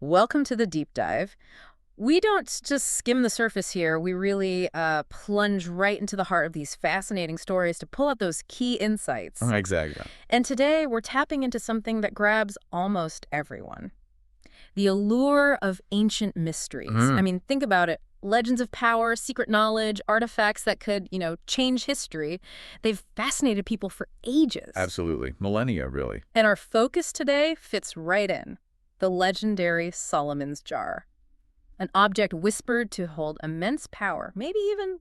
Welcome to the deep dive. We don't just skim the surface here. We really plunge right into the heart of these fascinating stories to pull out those key insights. Exactly. And today we're tapping into something that grabs almost everyone. The allure of ancient mysteries. I mean, think about it. Legends of power, secret knowledge, artifacts that could, change history. They've fascinated people for ages. Absolutely. Millennia, really. And our focus today fits right in. The legendary Solomon's jar. An object whispered to hold immense power, maybe even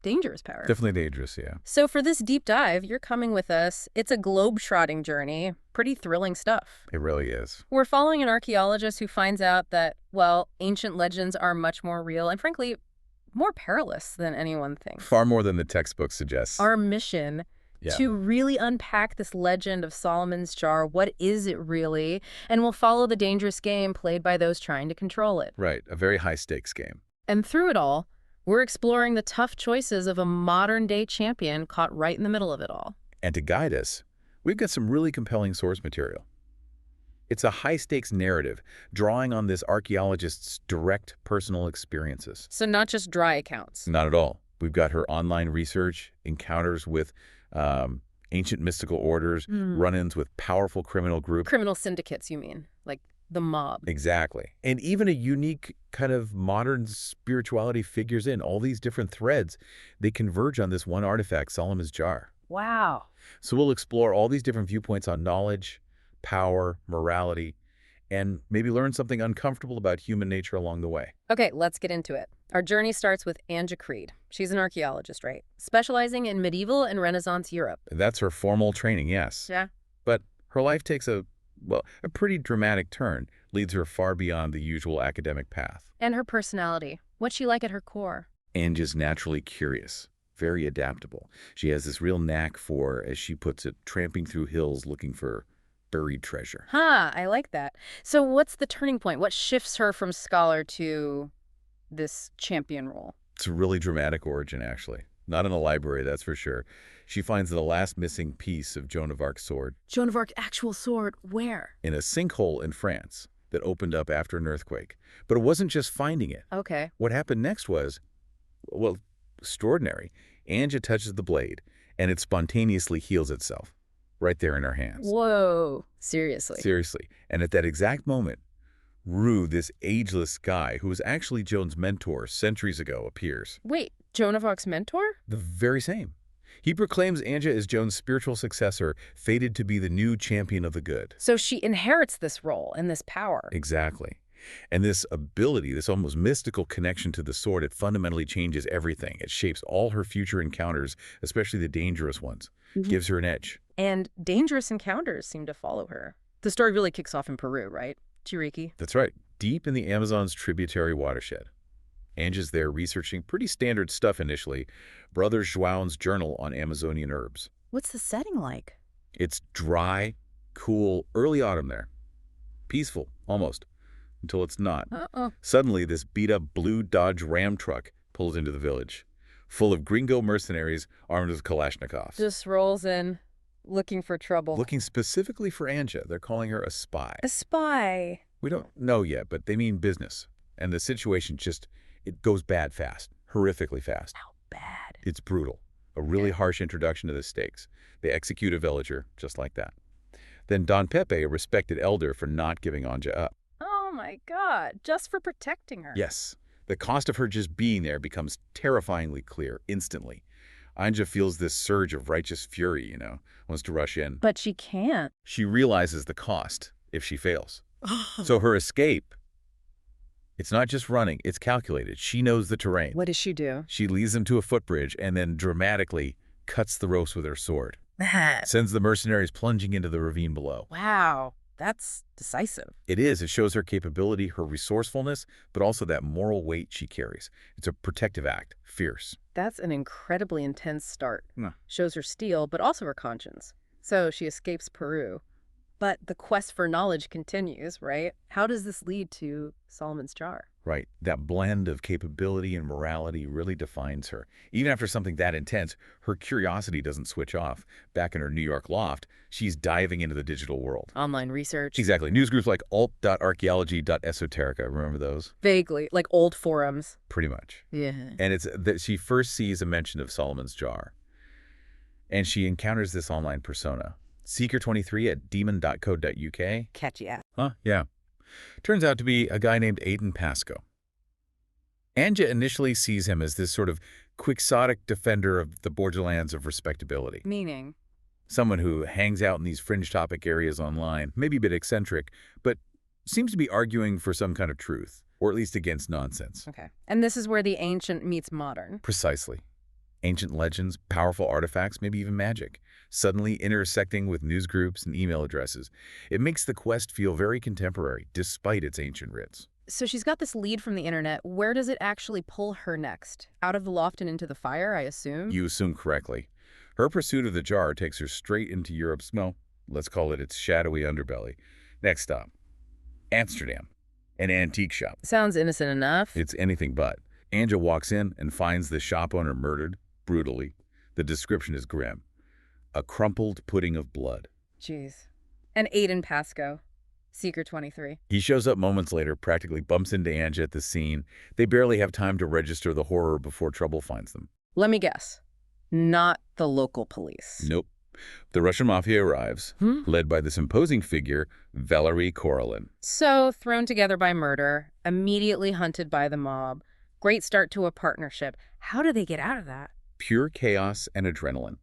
dangerous power. Definitely dangerous, yeah. So for this deep dive, you're coming with us. It's a globe-trotting journey. Pretty thrilling stuff. It really is. We're following an archaeologist who finds out that, well, ancient legends are much more real and, frankly, more perilous than anyone thinks. Far more than the textbook suggests. Our mission Yeah. to really unpack this legend of Solomon's jar. What is it really? And we'll follow the dangerous game played by those trying to control it. Right. A very high-stakes game. And through it all, we're exploring the tough choices of a modern-day champion caught right in the middle of it all. And to guide us, we've got some really compelling source material. It's a high-stakes narrative, drawing on this archaeologist's direct personal experiences. So not just dry accounts. Not at all. We've got her online research, encounters with ancient mystical orders, run-ins with powerful criminal groups. Criminal syndicates, you mean? Like the mob. Exactly. And even a unique kind of modern spirituality figures in. All these different threads, they converge on this one artifact, Solomon's jar. Wow. So we'll explore all these different viewpoints on knowledge, power, morality, and maybe learn something uncomfortable about human nature along the way. Okay, let's get into it. Our journey starts with Annja. She's an archaeologist, right? Specializing in medieval and Renaissance Europe. That's her formal training, yes. Yeah. But her life takes a pretty dramatic turn, leads her far beyond the usual academic path. And her personality. What's she like at her core? Annja's naturally curious, very adaptable. She has this real knack for, as she puts it, tramping through hills looking for buried treasure. Huh, I like that. So what's the turning point? What shifts her from scholar to this champion role? It's a really dramatic origin, actually. Not in a library, that's for sure. She finds the last missing piece of Joan of Arc's sword Joan of Arc's actual sword, where? in a sinkhole in France that opened up after an earthquake. But it wasn't just finding it. Okay. What happened next was, well, extraordinary. Annja touches the blade, and it spontaneously heals itself right there in her hands. Whoa. Seriously. Seriously. And at that exact moment, Rue, this ageless guy who was actually Joan's mentor centuries ago, appears. Wait, Joan of Arc's mentor? The very same. He proclaims Annja as Joan's spiritual successor, fated to be the new champion of the good. So she inherits this role and this power. Exactly. And this ability, this almost mystical connection to the sword, it fundamentally changes everything. It shapes all her future encounters, especially the dangerous ones. Gives her an edge. And dangerous encounters seem to follow her. The story really kicks off in Peru, right? Chiriqui. That's right. Deep in the Amazon's tributary watershed. Annja's there researching pretty standard stuff initially. Brother João's journal on Amazonian herbs. What's the setting like? It's dry, cool, early autumn there. Peaceful, almost, until it's not. Uh-oh. Suddenly, this beat-up blue Dodge Ram truck pulls into the village, full of gringo mercenaries armed with Kalashnikovs. Just rolls in, looking for trouble. Looking specifically for Annja. They're calling her a spy. A spy. We don't know yet, but they mean business. And the situation just, it goes bad fast, horrifically fast. How bad? It's brutal. A really harsh introduction to the stakes. They execute a villager just like that. Then Don Pepe, a respected elder, for not giving Annja up. Oh my God, just for protecting her. Yes, the cost of her just being there becomes terrifyingly clear instantly. Annja feels this surge of righteous fury, wants to rush in. But she can't. She realizes the cost if she fails. So her escape, it's not just running, it's calculated. She knows the terrain. What does she do? She leads them to a footbridge and then dramatically cuts the ropes with her sword. Sends the mercenaries plunging into the ravine below. Wow, that's decisive. It is. It shows her capability, her resourcefulness, but also that moral weight she carries. It's a protective act. Fierce. That's an incredibly intense start. Yeah. Shows her steel, but also her conscience. So she escapes Peru. But the quest for knowledge continues, right? How does this lead to Solomon's jar? Right. That blend of capability and morality really defines her. Even after something that intense, her curiosity doesn't switch off. Back in her New York loft, she's diving into the digital world. Online research. Exactly. News groups like alt.archaeology.esoterica. Remember those? Vaguely, like old forums. Pretty much. Yeah. And it's that she first sees a mention of Solomon's jar. And she encounters this online persona. Seeker23 at demon.co.uk. Catchy ass. Huh? Yeah. Turns out to be a guy named Aiden Pasco. Annja initially sees him as this sort of quixotic defender of the borderlands of respectability. Meaning? Someone who hangs out in these fringe topic areas online, maybe a bit eccentric, but seems to be arguing for some kind of truth, or at least against nonsense. Okay. And this is where the ancient meets modern. Precisely. Ancient legends, powerful artifacts, maybe even magic, suddenly intersecting with news groups and email addresses. It makes the quest feel very contemporary, despite its ancient roots. So she's got this lead from the internet. Where does it actually pull her next? Out of the loft and into the fire, I assume? You assume correctly. Her pursuit of the jar takes her straight into Europe's, well, let's call it its shadowy underbelly. Next stop, Amsterdam, an antique shop. Sounds innocent enough. It's anything but. Annja walks in and finds the shop owner murdered, brutally. The description is grim. A crumpled pudding of blood. Jeez. And Aiden Pasco, Seeker23. He shows up moments later, practically bumps into Annja at the scene. They barely have time to register the horror before trouble finds them. Let me guess. Not the local police. Nope. The Russian mafia arrives, led by this imposing figure, Valery Korolin. So, thrown together by murder, immediately hunted by the mob. Great start to a partnership. How do they get out of that? Pure chaos and adrenaline.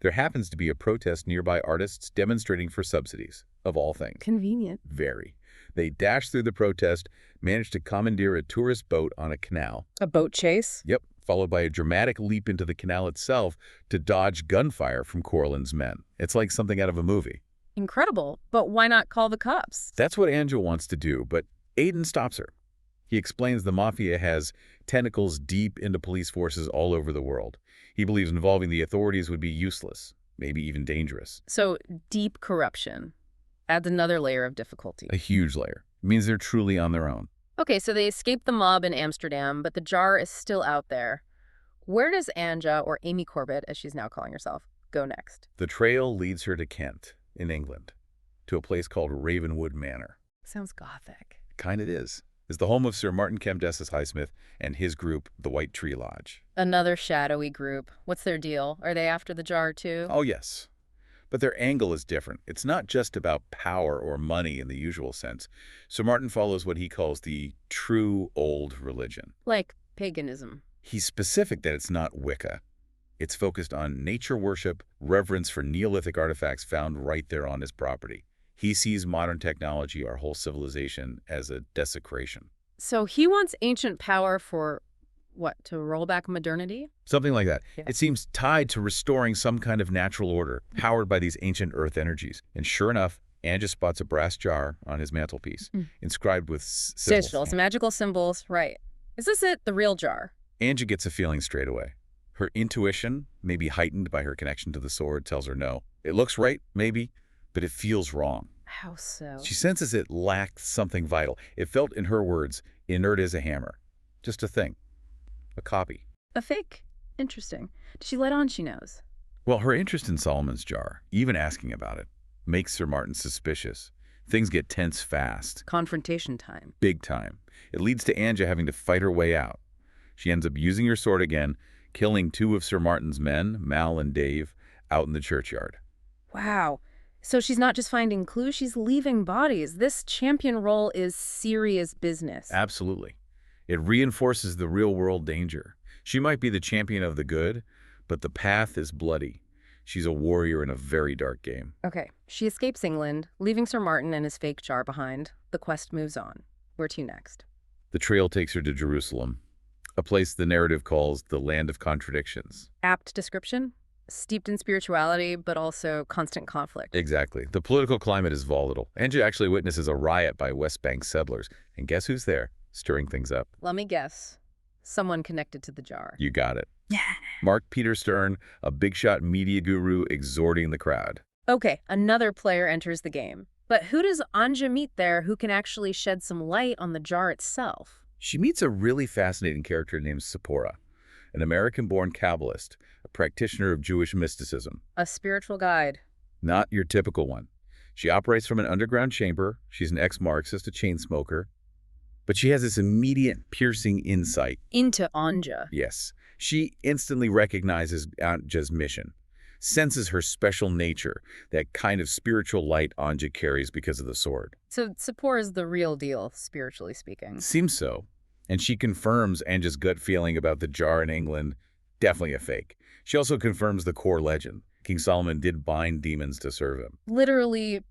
There happens to be a protest nearby artists demonstrating for subsidies, of all things. Convenient. Very. They dash through the protest, manage to commandeer a tourist boat on a canal. A boat chase? Yep, followed by a dramatic leap into the canal itself to dodge gunfire from Korolin's men. It's like something out of a movie. Incredible, but why not call the cops? That's what Annja wants to do, but Aiden stops her. He explains the mafia has tentacles deep into police forces all over the world. He believes involving the authorities would be useless, maybe even dangerous. So, deep corruption adds another layer of difficulty. A huge layer. It means they're truly on their own. Okay, so they escaped the mob in Amsterdam, but the jar is still out there. Where does Annja, or Amy Corbett, as she's now calling herself, go next? The trail leads her to Kent, in England, to a place called Ravenwood Manor. Sounds gothic. Kind of is. It's the home of Sir Martin Kemp-Dessus Highsmith and his group, the White Tree Lodge. Another shadowy group. What's their deal? Are they after the jar, too? Oh, yes. But their angle is different. It's not just about power or money in the usual sense. Sir Martin follows what he calls the true old religion. Like paganism. He's specific that it's not Wicca. It's focused on nature worship, reverence for Neolithic artifacts found right there on his property. He sees modern technology, our whole civilization, as a desecration. So he wants ancient power for, what, to roll back modernity? Something like that. Yeah. It seems tied to restoring some kind of natural order, powered by these ancient earth energies. And sure enough, Annja spots a brass jar on his mantelpiece, inscribed with Sigils, magical symbols, right. Is this it, the real jar? Annja gets a feeling straight away. Her intuition, maybe heightened by her connection to the sword, tells her no. It looks right, maybe, but it feels wrong. How so? She senses it lacked something vital. It felt, in her words, inert as a hammer. Just a thing. A copy. A fake? Interesting. Does she let on she knows? Well, her interest in Solomon's jar, even asking about it, makes Sir Martin suspicious. Things get tense fast. Confrontation time. Big time. It leads to Annja having to fight her way out. She ends up using her sword again, killing two of Sir Martin's men, Mal and Dave, out in the churchyard. Wow. So she's not just finding clues, she's leaving bodies. This champion role is serious business. Absolutely. It reinforces the real-world danger. She might be the champion of the good, but the path is bloody. She's a warrior in a very dark game. Okay, she escapes England, leaving Sir Martin and his fake jar behind. The quest moves on. Where to next? The trail takes her to Jerusalem, a place the narrative calls the land of contradictions. Apt description? Steeped in spirituality, but also constant conflict. Exactly. The political climate is volatile. Annja actually witnesses a riot by West Bank settlers. And guess who's there, stirring things up? Let me guess. Someone connected to the jar. You got it. Yeah. Mark Peter Stern, a big-shot media guru exhorting the crowd. Okay, another player enters the game. But who does Annja meet there who can actually shed some light on the jar itself? She meets a really fascinating character named Sephora, an American-born Kabbalist, a practitioner of Jewish mysticism. A spiritual guide. Not your typical one. She operates from an underground chamber. She's an ex-Marxist, a chain smoker. But she has this immediate, piercing insight. Into Annja. Yes. She instantly recognizes Annja's mission, senses her special nature, that kind of spiritual light Annja carries because of the sword. So Sephora is the real deal, spiritually speaking. Seems so. And she confirms Annja's gut feeling about the jar in England, definitely a fake. She also confirms the core legend. King Solomon did bind demons to serve him. Literally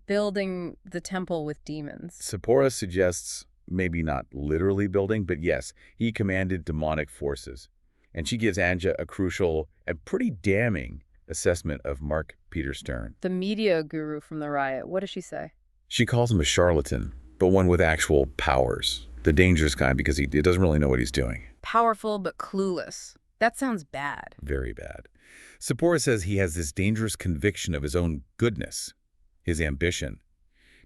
building the temple with demons. Sephora suggests maybe not literally building, but yes, he commanded demonic forces. And she gives Annja a crucial and pretty damning assessment of Mark Peter Stern. The media guru from the riot, what does she say? She calls him a charlatan, but one with actual powers. The dangerous kind because he doesn't really know what he's doing. Powerful but clueless. That sounds bad. Very bad. Sephora says he has this dangerous conviction of his own goodness, his ambition,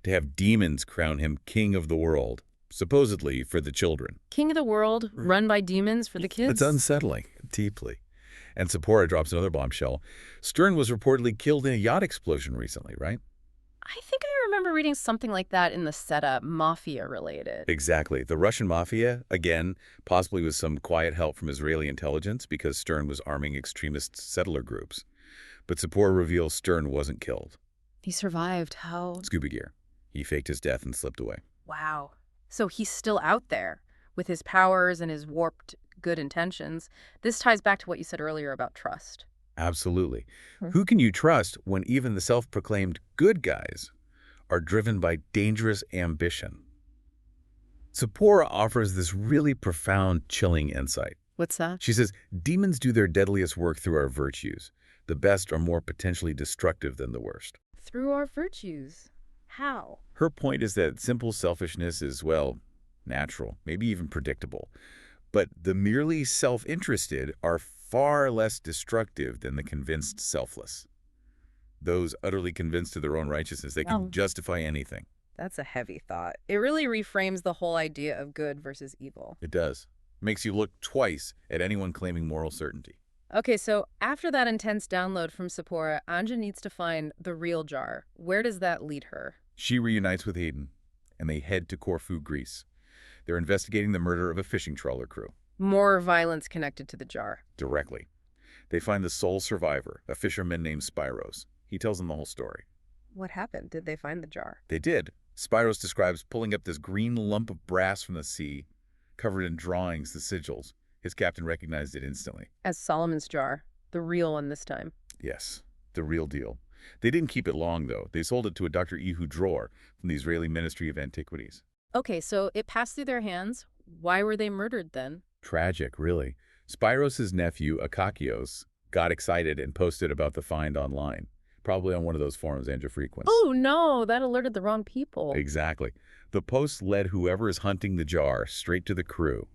to have demons crown him king of the world, supposedly for the children. King of the world, run by demons for the kids? It's unsettling, deeply. And Sephora drops another bombshell. Stern was reportedly killed in a yacht explosion recently, right? I think I remember reading something like that in the setup, mafiya related. Exactly. The Russian mafia, again, possibly with some quiet help from Israeli intelligence because Stern was arming extremist settler groups. But Sephora reveals Stern wasn't killed. He survived. How? Scuba gear. He faked his death and slipped away. Wow. So he's still out there with his powers and his warped good intentions. This ties back to what you said earlier about trust. Absolutely. Who can you trust when even the self-proclaimed good guys are driven by dangerous ambition? Sephora offers this really profound, chilling insight. What's that? She says, demons do their deadliest work through our virtues. The best are more potentially destructive than the worst. Through our virtues. How? Her point is that simple selfishness is, well, natural, maybe even predictable. But the merely self-interested are far less destructive than the convinced selfless. Those utterly convinced of their own righteousness, they can justify anything. That's a heavy thought. It really reframes the whole idea of good versus evil. It does. Makes you look twice at anyone claiming moral certainty. Okay, so after that intense download from Sephora, Annja needs to find the real jar. Where does that lead her? She reunites with Hayden, and they head to Corfu, Greece. They're investigating the murder of a fishing trawler crew. More violence connected to the jar. Directly. They find the sole survivor, a fisherman named Spyros. He tells them the whole story. What happened? Did they find the jar? They did. Spyros describes pulling up this green lump of brass from the sea, covered in drawings, the sigils. His captain recognized it instantly. As Solomon's jar. The real one this time. Yes, the real deal. They didn't keep it long, though. They sold it to a Dr. Ehud Dror from the Israeli Ministry of Antiquities. Okay, so it passed through their hands. Why were they murdered then? Tragic, really. Spyros' nephew, Akakios, got excited and posted about the find online. Probably on one of those forums Annja frequents. Oh no, that alerted the wrong people. Exactly. The post led whoever is hunting the jar straight to the crew.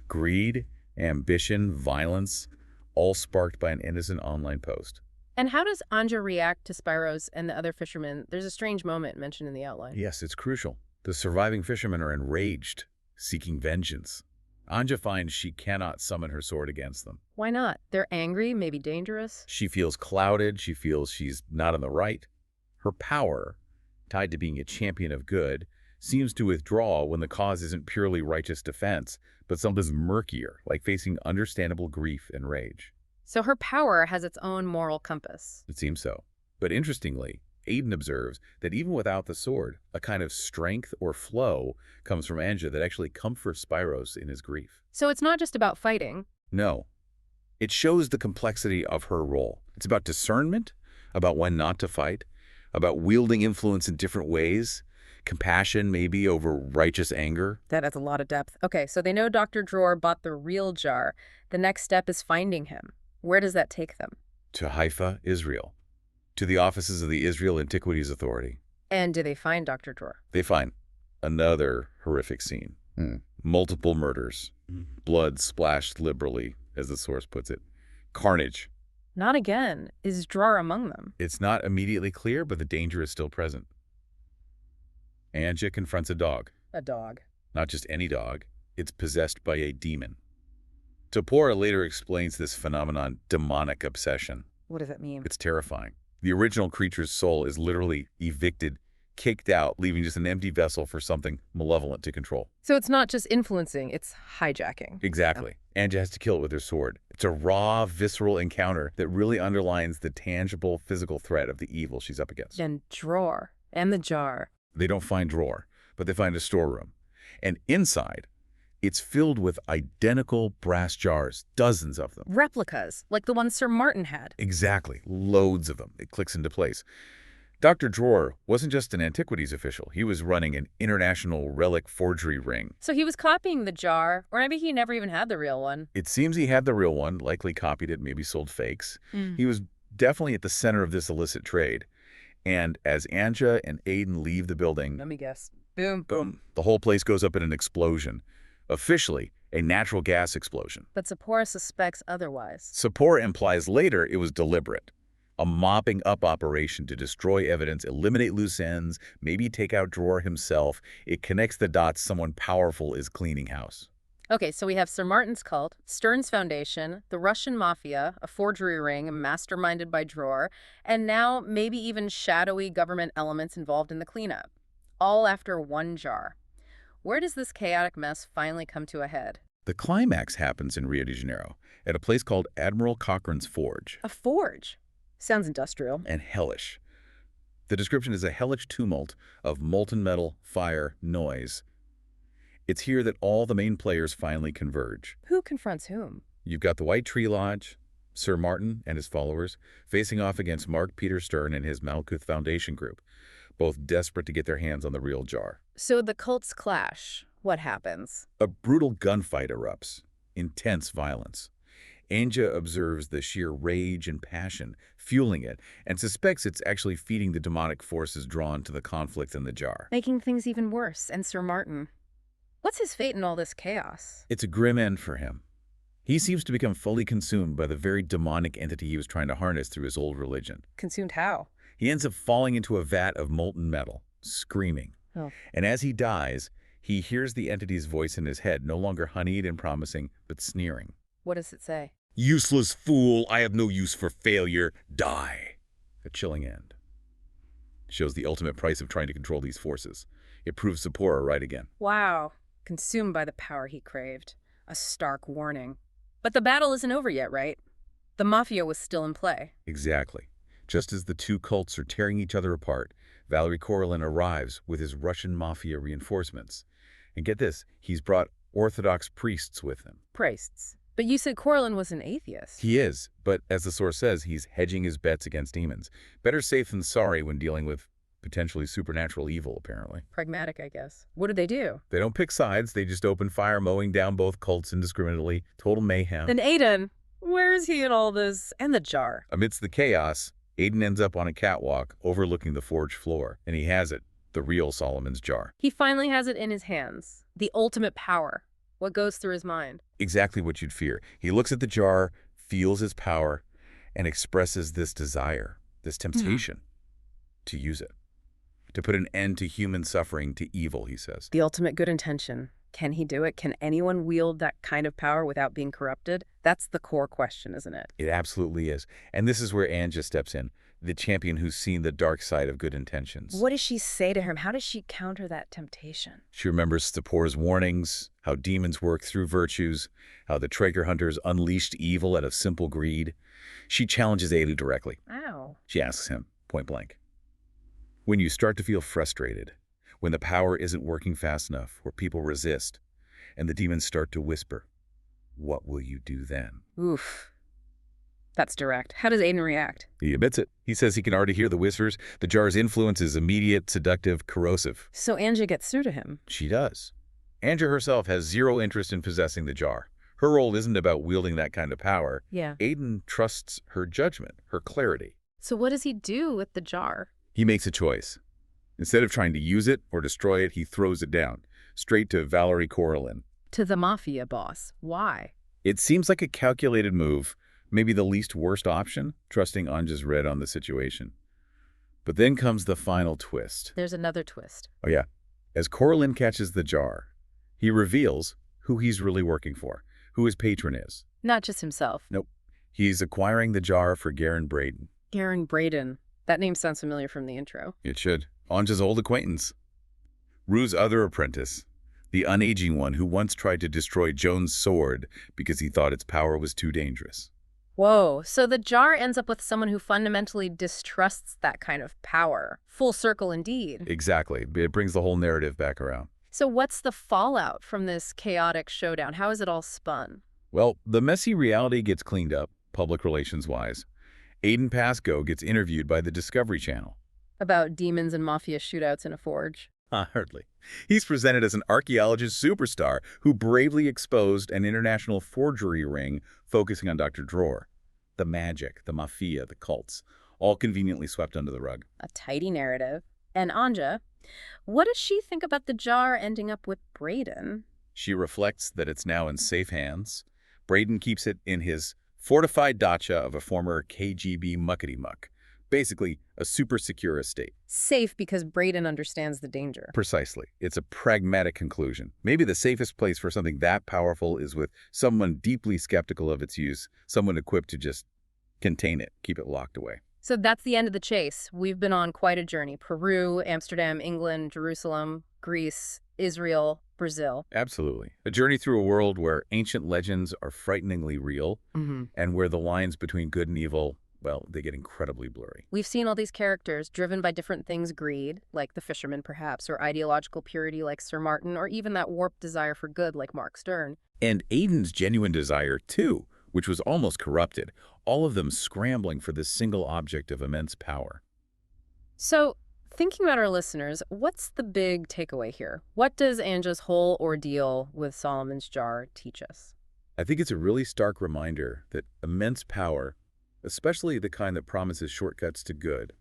Greed, ambition, violence, all sparked by an innocent online post. And how does Annja react to Spyros and the other fishermen? There's a strange moment mentioned in the outline. Yes, it's crucial. The surviving fishermen are enraged, seeking vengeance. Annja finds she cannot summon her sword against them. Why not? They're angry, maybe dangerous. She feels clouded. She feels she's not on the right. Her power, tied to being a champion of good, seems to withdraw when the cause isn't purely righteous defense, but something murkier, like facing understandable grief and rage. So her power has its own moral compass. It seems so. But interestingly, Aiden observes that even without the sword, a kind of strength or flow comes from Annja that actually comforts Spyros in his grief. So it's not just about fighting. No. It shows the complexity of her role. It's about discernment, about when not to fight, about wielding influence in different ways, compassion maybe over righteous anger. That adds a lot of depth. Okay, so they know Dr. Dror bought the real jar. The next step is finding him. Where does that take them? To Haifa, Israel. To the offices of the Israel Antiquities Authority. And do they find Dr. Dror? They find another horrific scene. Multiple murders. Blood splashed liberally, as the source puts it. Carnage. Not again. Is drawer among them? It's not immediately clear, but the danger is still present. Annja confronts a dog. A dog. Not just any dog. It's possessed by a demon. Topora later explains this phenomenon demonic obsession. What does that mean? It's terrifying. The original creature's soul is literally evicted, kicked out, leaving just an empty vessel for something malevolent to control. So it's not just influencing, it's hijacking. Exactly. Annja has to kill it with her sword. It's a raw, visceral encounter that really underlines the tangible, physical threat of the evil she's up against. And drawer. And the jar. They don't find drawer, but they find a storeroom. And inside, it's filled with identical brass jars, dozens of them. Replicas, like the ones Sir Martin had. Exactly. Loads of them. It clicks into place. Dr. Drawer wasn't just an antiquities official. He was running an international relic forgery ring. So he was copying the jar, or maybe he never even had the real one. It seems he had the real one, likely copied it, maybe sold fakes. He was definitely at the center of this illicit trade. And as Annja and Aiden leave the building, Let me guess. Boom. boom, the whole place goes up in an explosion. Officially, a natural gas explosion. But Sephora suspects otherwise. Sapor implies later it was deliberate. A mopping up operation to destroy evidence, eliminate loose ends, maybe take out Drawer himself. It connects the dots someone powerful is cleaning house. Okay, so we have Sir Martin's cult, Stern's Foundation, the Russian Mafia, a forgery ring masterminded by Drawer, and now maybe even shadowy government elements involved in the cleanup. All after one jar. Where does this chaotic mess finally come to a head? The climax happens in Rio de Janeiro, at a place called Admiral Cochrane's Forge. A forge? Sounds industrial. And hellish. The description is a hellish tumult of molten metal, fire, noise. It's here that all the main players finally converge. Who confronts whom? You've got the White Tree Lodge, Sir Martin and his followers, facing off against Mark Peter Stern and his Malkuth Foundation group, both desperate to get their hands on the real jar. So the cults clash. What happens? A brutal gunfight erupts, intense violence. Annja observes the sheer rage and passion fueling it and suspects it's actually feeding the demonic forces drawn to the conflict in the jar. Making things even worse. And Sir Martin. What's his fate in all this chaos? It's a grim end for him. He seems to become fully consumed by the very demonic entity he was trying to harness through his old religion. Consumed how? He ends up falling into a vat of molten metal, screaming. Oh. And as he dies, he hears the entity's voice in his head, no longer honeyed and promising, but sneering. What does it say? Useless fool, I have no use for failure, die. A chilling end. Shows the ultimate price of trying to control these forces. It proves Sephora right again. Wow. Consumed by the power he craved. A stark warning. But the battle isn't over yet, right? The Mafia was still in play. Exactly. Just as the two cults are tearing each other apart, Valery Korolin arrives with his Russian Mafia reinforcements. And get this, he's brought Orthodox priests with him. Priests. But you said Korolin was an atheist. He is, but as the source says, he's hedging his bets against demons. Better safe than sorry when dealing with potentially supernatural evil, apparently. Pragmatic, I guess. What do they do? They don't pick sides, they just open fire, mowing down both cults indiscriminately. Total mayhem. Then Aiden, where is he in all this? And the jar. Amidst the chaos, Aiden ends up on a catwalk overlooking the forge floor, and he has it, the real Solomon's jar. He finally has it in his hands. The ultimate power. What goes through his mind? Exactly what you'd fear. He looks at the jar, feels its power, and expresses this desire, this temptation to use it. To put an end to human suffering, to evil, he says. The ultimate good intention. Can he do it? Can anyone wield that kind of power without being corrupted? That's the core question, isn't it? It absolutely is. And this is where Annja steps in, the champion who's seen the dark side of good intentions. What does she say to him? How does she counter that temptation? She remembers Stepor's warnings, how demons work through virtues, how the Traeger hunters unleashed evil out of simple greed. She challenges Elu directly. Ow. She asks him, point blank. When you start to feel frustrated, when the power isn't working fast enough, where people resist, and the demons start to whisper, what will you do then? Oof. That's direct. How does Aiden react? He admits it. He says he can already hear the whispers. The jar's influence is immediate, seductive, corrosive. So Annja gets through to him. She does. Annja herself has zero interest in possessing the jar. Her role isn't about wielding that kind of power. Yeah. Aiden trusts her judgment, her clarity. So what does he do with the jar? He makes a choice. Instead of trying to use it or destroy it, he throws it down, straight to Valery Korolin. To the Mafia boss. Why? It seems like a calculated move, Maybe the least worst option, trusting Annja's read on the situation. But then comes the final twist. There's another twist. Oh yeah. As Corlin catches the jar, he reveals who he's really working for, who his patron is. Not just himself. Nope. He's acquiring the jar for Garen Braden. Garen Braden. That name sounds familiar from the intro. It should. Annja's old acquaintance. Rue's other apprentice, the unaging one who once tried to destroy Joan's sword because he thought its power was too dangerous. Whoa, so the jar ends up with someone who fundamentally distrusts that kind of power. Full circle indeed. Exactly. It brings the whole narrative back around. So what's the fallout from this chaotic showdown? How is it all spun? Well, the messy reality gets cleaned up, public relations-wise. Aiden Pascoe gets interviewed by the Discovery Channel. About demons and mafia shootouts in a forge. Hardly. He's presented as an archaeologist superstar who bravely exposed an international forgery ring focusing on Dr. Dror. The magic, the mafiya, the cults, all conveniently swept under the rug. A tidy narrative. And Annja, what does she think about the jar ending up with Braden? She reflects that it's now in safe hands. Braden keeps it in his fortified dacha of a former KGB muckety-muck. Basically, a super secure estate. Safe because Braden understands the danger. Precisely. It's a pragmatic conclusion. Maybe the safest place for something that powerful is with someone deeply skeptical of its use, someone equipped to just contain it, keep it locked away. So that's the end of the chase. We've been on quite a journey. Peru, Amsterdam, England, Jerusalem, Greece, Israel, Brazil. Absolutely. A journey through a world where ancient legends are frighteningly real and where the lines between good and evil, well, they get incredibly blurry. We've seen all these characters driven by different things: greed, like the fisherman perhaps, or ideological purity like Sir Martin, or even that warped desire for good like Mark Stern. And Aiden's genuine desire, too, which was almost corrupted, all of them scrambling for this single object of immense power. So, thinking about our listeners, what's the big takeaway here? What does Annja's whole ordeal with Solomon's jar teach us? I think it's a really stark reminder that immense power, especially the kind that promises shortcuts to good,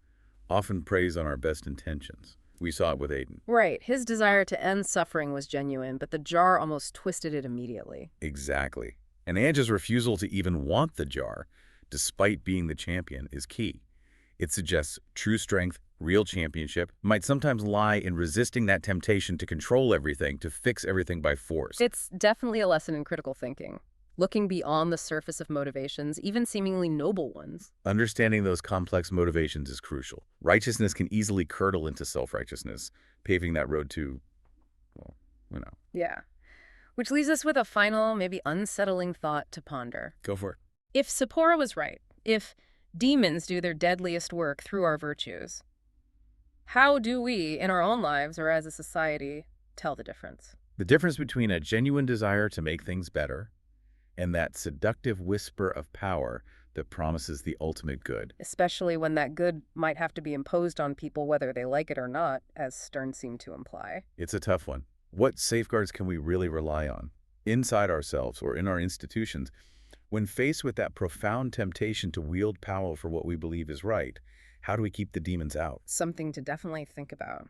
often preys on our best intentions. We saw it with Aiden. Right. His desire to end suffering was genuine, but the jar almost twisted it immediately. Exactly. And Annja's refusal to even want the jar, despite being the champion, is key. It suggests true strength, real championship, might sometimes lie in resisting that temptation to control everything, to fix everything by force. It's definitely a lesson in critical thinking. Looking beyond the surface of motivations, even seemingly noble ones. Understanding those complex motivations is crucial. Righteousness can easily curdle into self-righteousness, paving that road to, well, you know. Yeah. Which leaves us with a final, maybe unsettling thought to ponder. Go for it. If Sephora was right, if demons do their deadliest work through our virtues, how do we, in our own lives or as a society, tell the difference? The difference between a genuine desire to make things better and that seductive whisper of power that promises the ultimate good. Especially when that good might have to be imposed on people whether they like it or not, as Stern seemed to imply. It's a tough one. What safeguards can we really rely on, inside ourselves or in our institutions, when faced with that profound temptation to wield power for what we believe is right? How do we keep the demons out? Something to definitely think about.